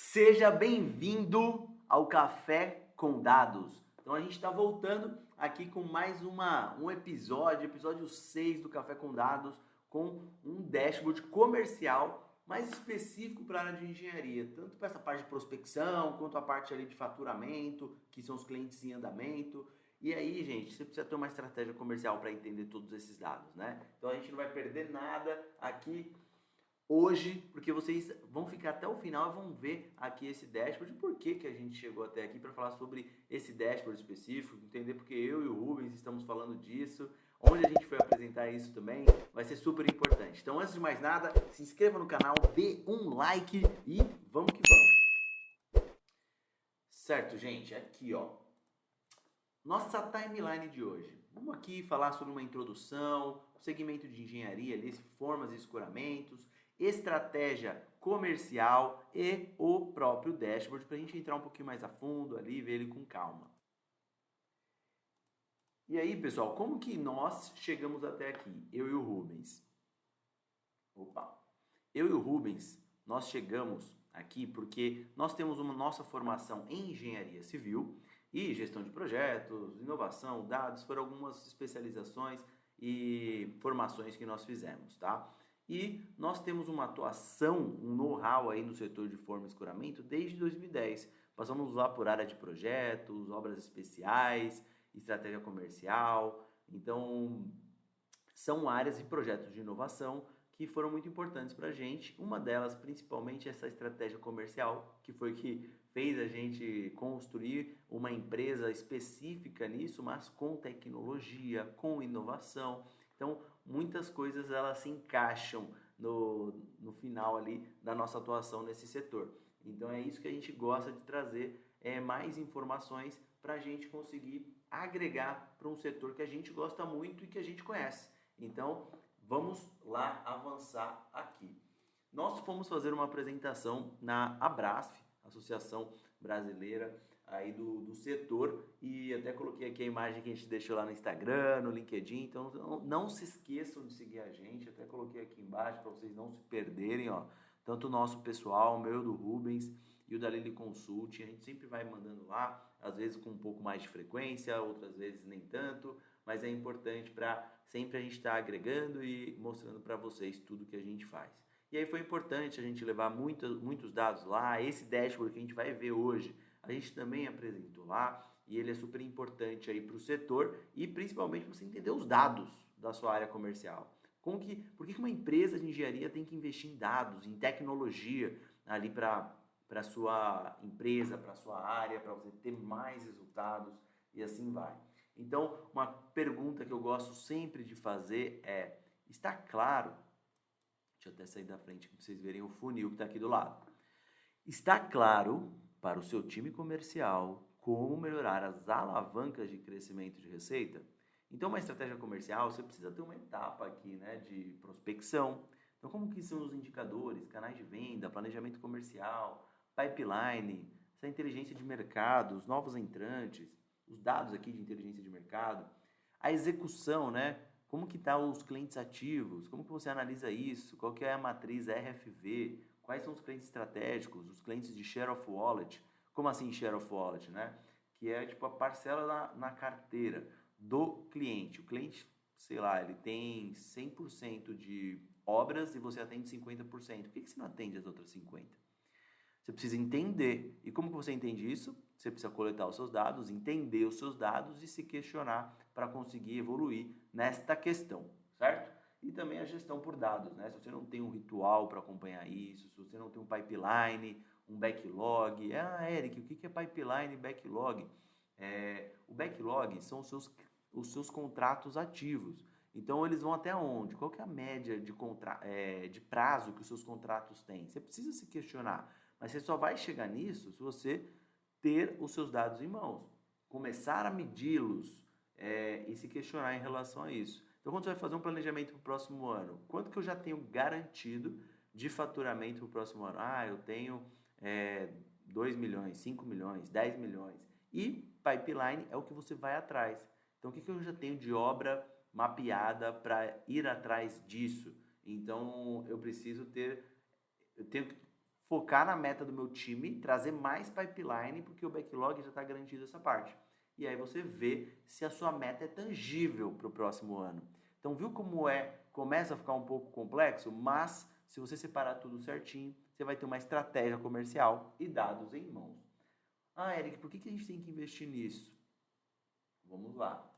Seja bem-vindo ao Café com Dados. Então a gente está voltando aqui com mais um episódio 6 do Café com Dados, com um dashboard comercial mais específico para a área de engenharia, tanto para essa parte de prospecção, quanto a parte ali de faturamento, que são os clientes em andamento. E aí, gente, você precisa ter uma estratégia comercial para entender todos esses dados, né? Então a gente não vai perder nada aqui hoje, porque vocês vão ficar até o final e vão ver aqui esse dashboard, por que a gente chegou até aqui para falar sobre esse dashboard específico, entender porque eu e o Rubens estamos falando disso, onde a gente foi apresentar isso também, vai ser super importante. Então, antes de mais nada, se inscreva no canal, dê um like e vamos que vamos. Certo, gente? Aqui, ó. Nossa timeline de hoje. Vamos aqui falar sobre uma introdução, o segmento de engenharia, ali, formas e escoramentos, estratégia comercial e o próprio dashboard para a gente entrar um pouquinho mais a fundo ali e ver ele com calma. E aí, pessoal, como que nós chegamos até aqui? Eu e o Rubens. Eu e o Rubens, nós chegamos aqui porque nós temos uma nossa formação em engenharia civil e gestão de projetos, inovação, dados, foram algumas especializações e formações que nós fizemos, tá? E nós temos uma atuação, um know-how aí no setor de forma e escoramento desde 2010. Passamos lá por área de projetos, obras especiais, estratégia comercial. Então, são áreas e projetos de inovação que foram muito importantes para a gente. Uma delas, principalmente, essa estratégia comercial, que foi que fez a gente construir uma empresa específica nisso, mas com tecnologia, com inovação. Então, muitas coisas elas se encaixam no final ali da nossa atuação nesse setor. Então, é isso que a gente gosta de trazer, mais informações para a gente conseguir agregar para um setor que a gente gosta muito e que a gente conhece. Então, vamos lá avançar aqui. Nós fomos fazer uma apresentação na Abrasf, Associação Brasileira aí do setor, e até coloquei aqui a imagem que a gente deixou lá no Instagram, no LinkedIn, então não se esqueçam de seguir a gente, até coloquei aqui embaixo para vocês não se perderem, ó, tanto o nosso pessoal, o meu do Rubens e o da Lili Consulting, a gente sempre vai mandando lá, às vezes com um pouco mais de frequência, outras vezes nem tanto, mas é importante para sempre a gente estar agregando e mostrando para vocês tudo que a gente faz. E aí foi importante a gente levar muitos dados lá, esse dashboard que a gente vai ver hoje, a gente também apresentou lá, e ele é super importante aí para o setor e principalmente para você entender os dados da sua área comercial. Por que uma empresa de engenharia tem que investir em dados, em tecnologia ali para a sua empresa, para a sua área, para você ter mais resultados e assim vai. Então, uma pergunta que eu gosto sempre de fazer é, está claro, deixa eu até sair da frente para vocês verem o funil que está aqui do lado. Está claro para o seu time comercial como melhorar as alavancas de crescimento de receita? Então, uma estratégia comercial, você precisa ter uma etapa aqui, né, de prospecção. Então, como que são os indicadores, canais de venda, planejamento comercial, pipeline, essa inteligência de mercado, os novos entrantes, os dados aqui de inteligência de mercado, a execução, né? Como que tá os clientes ativos? Como que você analisa isso? Qual que é a matriz RFV? Quais são os clientes estratégicos? Os clientes de share of wallet? Como assim share of wallet, né? Que é tipo a parcela na carteira do cliente. O cliente, sei lá, ele tem 100% de obras e você atende 50%. Por que você não atende as outras 50%? Você precisa entender. E como que você entende isso? Você precisa coletar os seus dados, entender os seus dados e se questionar para conseguir evoluir nesta questão, certo? E também a gestão por dados, né? Se você não tem um ritual para acompanhar isso, se você não tem um pipeline, um backlog. Ah, Eric, o que é pipeline e backlog? O backlog são os seus contratos ativos. Então, eles vão até onde? Qual que é a média de prazo que os seus contratos têm? Você precisa se questionar. Mas você só vai chegar nisso se você ter os seus dados em mãos, começar a medi-los e se questionar em relação a isso. Então, quando você vai fazer um planejamento para o próximo ano, quanto que eu já tenho garantido de faturamento para o próximo ano? Ah, eu tenho 2 milhões, 5 milhões, 10 milhões. E pipeline é o que você vai atrás. Então, o que eu já tenho de obra mapeada para ir atrás disso? Então, eu tenho que focar na meta do meu time, trazer mais pipeline, porque o backlog já está garantido essa parte. E aí você vê se a sua meta é tangível para o próximo ano. Então viu como começa a ficar um pouco complexo, mas se você separar tudo certinho, você vai ter uma estratégia comercial e dados em mãos. Ah, Eric, por que a gente tem que investir nisso? Vamos lá.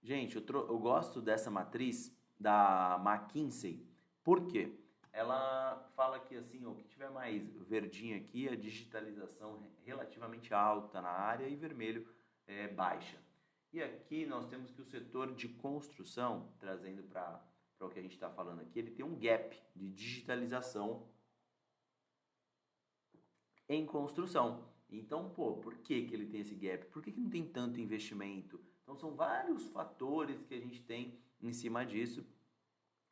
Gente, eu gosto dessa matriz da McKinsey, por quê? Ela fala que assim, o que tiver mais verdinho aqui, a digitalização relativamente alta na área e vermelho é baixa. E aqui nós temos que o setor de construção, trazendo para o que a gente está falando aqui, ele tem um gap de digitalização em construção. Então, pô, por que ele tem esse gap? Por que não tem tanto investimento? Então, são vários fatores que a gente tem em cima disso,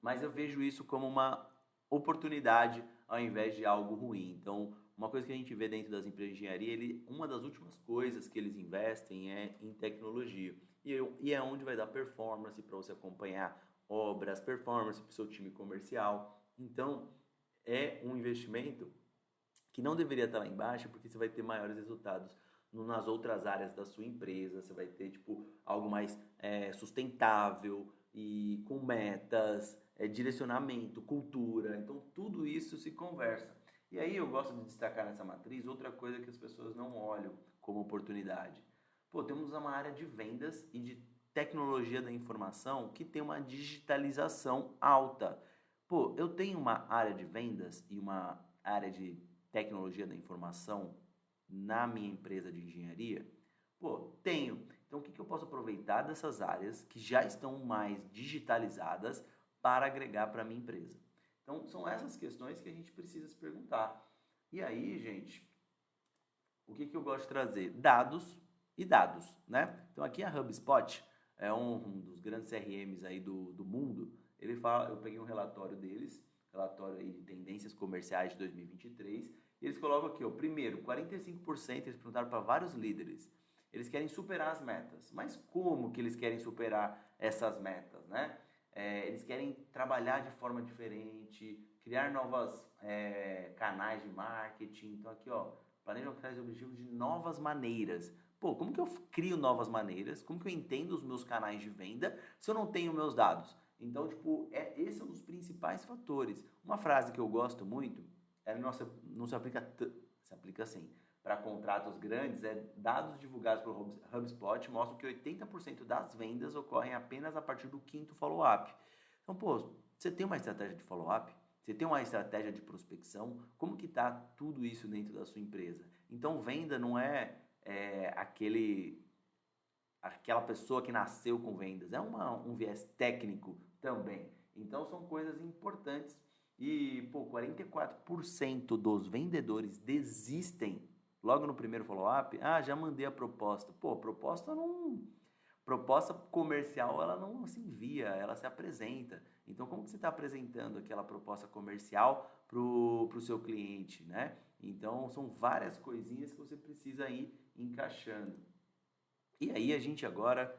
mas eu vejo isso como uma oportunidade ao invés de algo ruim. Então, uma coisa que a gente vê dentro das empresas de engenharia, uma das últimas coisas que eles investem é em tecnologia. E é onde vai dar performance para você acompanhar obras, performance para o seu time comercial. Então, é um investimento que não deveria estar lá embaixo, porque você vai ter maiores resultados nas outras áreas da sua empresa, você vai ter tipo algo mais sustentável e com metas, direcionamento, cultura, então tudo isso se conversa. E aí eu gosto de destacar nessa matriz outra coisa que as pessoas não olham como oportunidade. Pô, temos uma área de vendas e de tecnologia da informação que tem uma digitalização alta. Pô, eu tenho uma área de vendas e uma área de tecnologia da informação na minha empresa de engenharia? Pô, tenho. Então, o que eu posso aproveitar dessas áreas que já estão mais digitalizadas para agregar para a minha empresa? Então, são essas questões que a gente precisa se perguntar. E aí, gente, o que eu gosto de trazer? Dados e dados, né? Então, aqui a HubSpot é um dos grandes CRMs aí do mundo. Ele fala, eu peguei um relatório deles, relatório aí de tendências comerciais de 2023, e eles colocam aqui, ó, primeiro, 45%, eles perguntaram para vários líderes, eles querem superar as metas. Mas como que eles querem superar essas metas, né? Eles querem trabalhar de forma diferente, criar novos canais de marketing. Então aqui, ó, planejam alcançar os objetivos de novas maneiras. Pô, como que eu crio novas maneiras? Como que eu entendo os meus canais de venda se eu não tenho meus dados? Então, tipo, esse é um dos principais fatores. Uma frase que eu gosto muito, ela não se aplica, se aplica assim, para contratos grandes, dados divulgados pelo HubSpot mostram que 80% das vendas ocorrem apenas a partir do quinto follow-up. Então, pô, você tem uma estratégia de follow-up? Você tem uma estratégia de prospecção? Como que está tudo isso dentro da sua empresa? Então, venda não é aquela pessoa que nasceu com vendas, é um viés técnico também. Então são coisas importantes e, pô, 44% dos vendedores desistem logo no primeiro follow-up. Ah, já mandei a proposta. Pô, proposta comercial, ela não se envia, ela se apresenta. Então, como que você está apresentando aquela proposta comercial pro seu cliente, né? Então, são várias coisinhas que você precisa ir encaixando. E aí a gente agora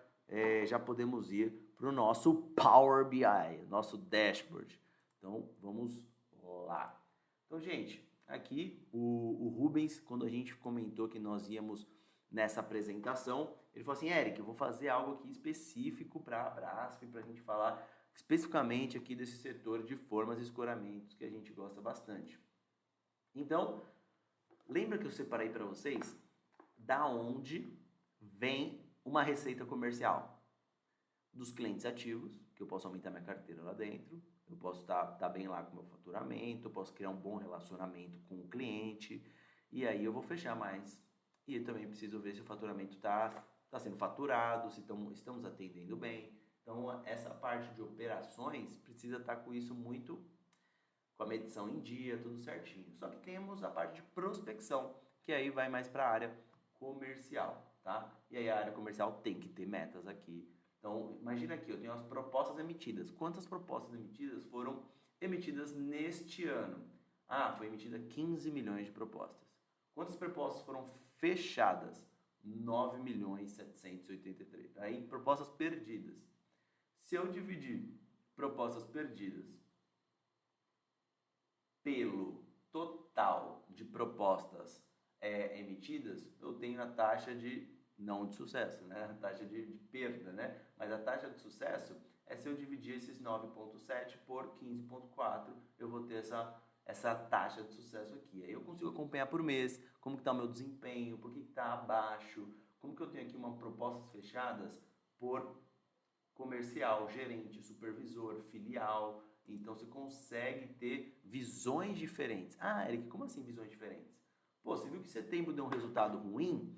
já podemos ir para o nosso Power BI, nosso dashboard. Então vamos lá. Então, gente, aqui o Rubens, quando a gente comentou que nós íamos nessa apresentação, ele falou assim, Eric, eu vou fazer algo aqui específico para a Brasf, para a gente falar especificamente aqui desse setor de formas e escoramentos que a gente gosta bastante. Então, lembra que eu separei para vocês da onde vem uma receita comercial? Dos clientes ativos, que eu posso aumentar minha carteira lá dentro, eu posso estar bem lá com o meu faturamento, eu posso criar um bom relacionamento com o cliente, e aí eu vou fechar mais. E eu também preciso ver se o faturamento está sendo faturado, se estamos atendendo bem. Então, essa parte de operações precisa estar com isso muito, com a medição em dia, tudo certinho. Só que temos a parte de prospecção, que aí vai mais para a área comercial, tá? E aí a área comercial tem que ter metas aqui. Então, imagina aqui, eu tenho as propostas emitidas. Quantas propostas emitidas foram emitidas neste ano? Ah, foi emitida 15 milhões de propostas. Quantas propostas foram fechadas? 9 milhões 783. Aí, propostas perdidas. Se eu dividir propostas perdidas pelo total total de propostas emitidas, eu tenho a taxa não de sucesso, né? A taxa de perda, né? Mas a taxa de sucesso é se eu dividir esses 9,7 por 15,4, eu vou ter essa taxa de sucesso aqui. Aí eu consigo acompanhar por mês como que está o meu desempenho, por que está abaixo, como que eu tenho aqui propostas fechadas por comercial, gerente, supervisor, filial. Então você consegue ter visões diferentes. Ah, Eric, como assim visões diferentes? Pô, você viu que setembro deu um resultado ruim?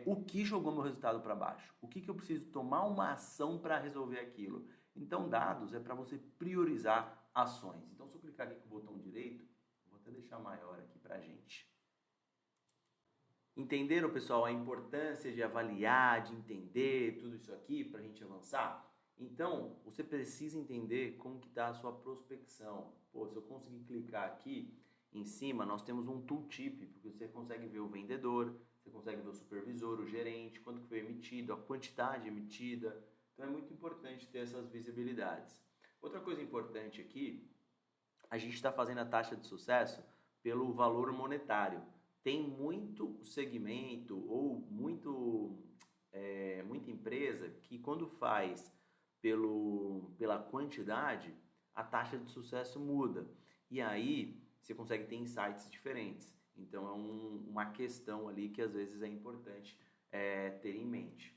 O que jogou meu resultado para baixo? O que eu preciso tomar uma ação para resolver aquilo? Então, dados é para você priorizar ações. Então, se eu clicar aqui com o botão direito, vou até deixar maior aqui para a gente. Entenderam, pessoal, a importância de avaliar, de entender tudo isso aqui para a gente avançar? Então, você precisa entender como que está a sua prospecção. Pô, se eu conseguir clicar aqui em cima, nós temos um tooltip, porque você consegue ver o vendedor, você consegue ver o supervisor, o gerente, quanto que foi emitido, a quantidade emitida. Então, é muito importante ter essas visibilidades. Outra coisa importante aqui, a gente está fazendo a taxa de sucesso pelo valor monetário. Tem muito segmento ou muita empresa que quando faz pela quantidade, a taxa de sucesso muda. E aí você consegue ter insights diferentes. Então é uma questão ali que às vezes é importante ter em mente.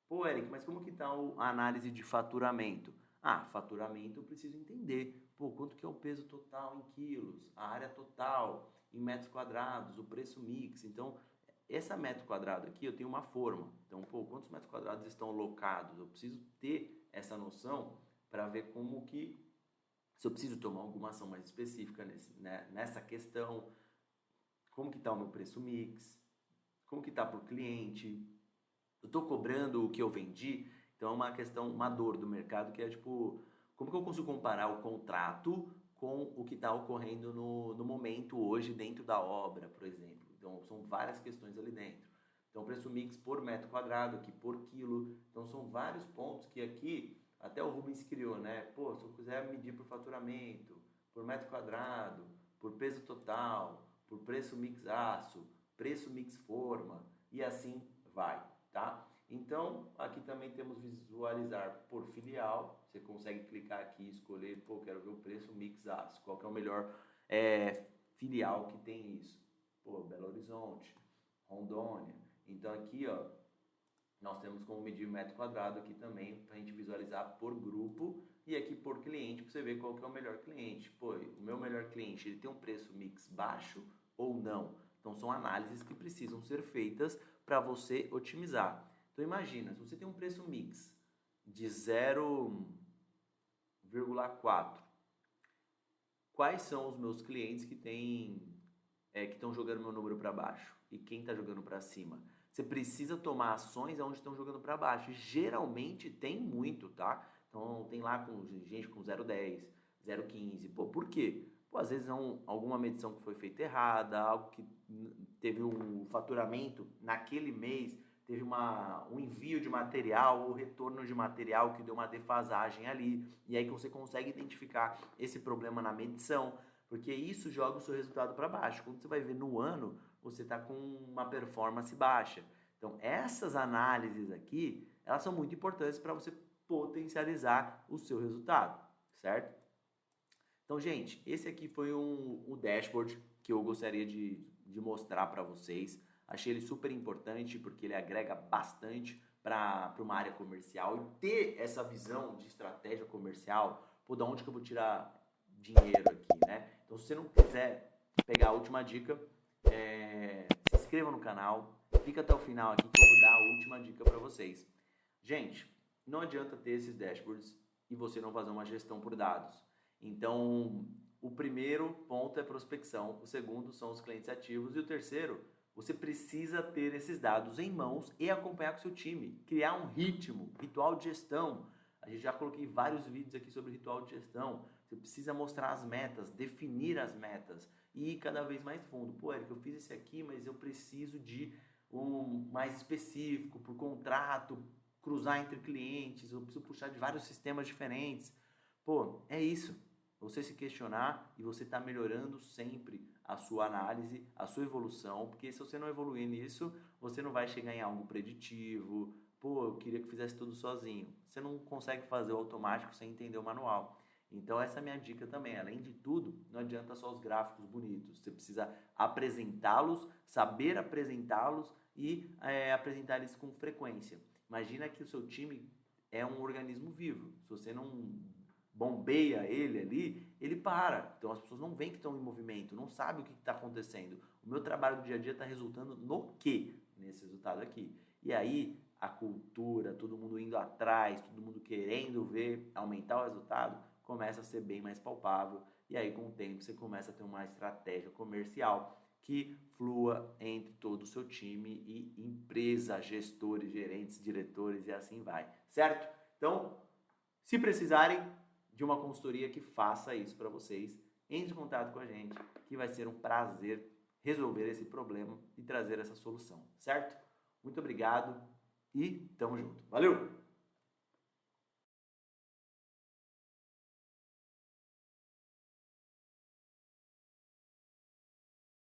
Pô, Eric, mas como que está a análise de faturamento? Ah, faturamento eu preciso entender. Pô, quanto que é o peso total em quilos, a área total em metros quadrados, o preço mix. Então, essa metro quadrado aqui eu tenho uma forma. Então, pô, quantos metros quadrados estão locados? Eu preciso ter essa noção para ver como que, se eu preciso tomar alguma ação mais específica nessa questão, como que está o meu preço mix, como que está para o cliente, eu estou cobrando o que eu vendi. Então é uma questão, uma dor do mercado que é tipo, como que eu consigo comparar o contrato com o que está ocorrendo no momento hoje dentro da obra, por exemplo. Então são várias questões ali dentro. Então preço mix por metro quadrado, aqui por quilo. Então são vários pontos que aqui até o Rubens criou, né? Pô, se eu quiser medir por faturamento, por metro quadrado, por peso total, por preço mix aço, preço mix forma e assim vai, tá? Então, aqui também temos visualizar por filial. Você consegue clicar aqui e escolher, pô, quero ver o preço mix aço. Qual que é o melhor filial que tem isso? Pô, Belo Horizonte, Rondônia. Então aqui, ó, nós temos como medir metro quadrado aqui também para a gente visualizar por grupo e aqui por cliente para você ver qual que é o melhor cliente. Pô, o meu melhor cliente, ele tem um preço mix baixo ou não? Então são análises que precisam ser feitas para você otimizar. Então imagina, se você tem um preço mix de 0,4, quais são os meus clientes que estão jogando meu número para baixo e quem está jogando para cima? Você precisa tomar ações onde estão jogando para baixo. E geralmente tem muito, tá? Então tem lá gente com 0,10, 0,15. Pô, por quê? Pô, às vezes é alguma medição que foi feita errada, algo que teve um faturamento naquele mês, teve um envio de material ou retorno de material que deu uma defasagem ali. E aí que você consegue identificar esse problema na medição, porque isso joga o seu resultado para baixo. Quando você vai ver no ano, você está com uma performance baixa. Então, essas análises aqui, elas são muito importantes para você potencializar o seu resultado, certo? Então, gente, esse aqui foi o dashboard que eu gostaria de mostrar para vocês. Achei ele super importante porque ele agrega bastante para uma área comercial e ter essa visão de estratégia comercial, pô, da onde que eu vou tirar dinheiro aqui, né? Então, se você não quiser pegar a última dica, se inscreva no canal, fica até o final aqui que eu vou dar a última dica para vocês. Gente, não adianta ter esses dashboards e você não fazer uma gestão por dados. Então, o primeiro ponto é prospecção, o segundo são os clientes ativos e o terceiro, você precisa ter esses dados em mãos e acompanhar com o seu time, criar um ritual de gestão. A gente já coloquei vários vídeos aqui sobre ritual de gestão. Você precisa mostrar as metas, definir as metas e ir cada vez mais fundo. Pô, Eric, eu fiz esse aqui, mas eu preciso de um mais específico, por contrato, cruzar entre clientes, eu preciso puxar de vários sistemas diferentes. Pô, é isso. você se questionar e você tá melhorando sempre a sua análise, a sua evolução, porque se você não evoluir nisso, você não vai chegar em algo preditivo. Pô, eu queria que fizesse tudo sozinho. Você não consegue fazer o automático sem entender o manual. Então essa é a minha dica também. Além de tudo, não adianta só os gráficos bonitos. Você precisa apresentá-los, saber apresentá-los e apresentar eles com frequência. Imagina que o seu time é um organismo vivo. Se você não bombeia ele ali, ele para. Então as pessoas não veem que estão em movimento, não sabem o que está acontecendo. O meu trabalho do dia a dia está resultando no quê? Nesse resultado aqui. E aí a cultura, todo mundo indo atrás, todo mundo querendo ver aumentar o resultado, começa a ser bem mais palpável. E aí com o tempo você começa a ter uma estratégia comercial que flua entre todo o seu time e empresa, gestores, gerentes, diretores e assim vai, certo? Então, se precisarem de uma consultoria que faça isso para vocês, entre em contato com a gente, que vai ser um prazer resolver esse problema e trazer essa solução, certo? Muito obrigado e tamo junto. Valeu!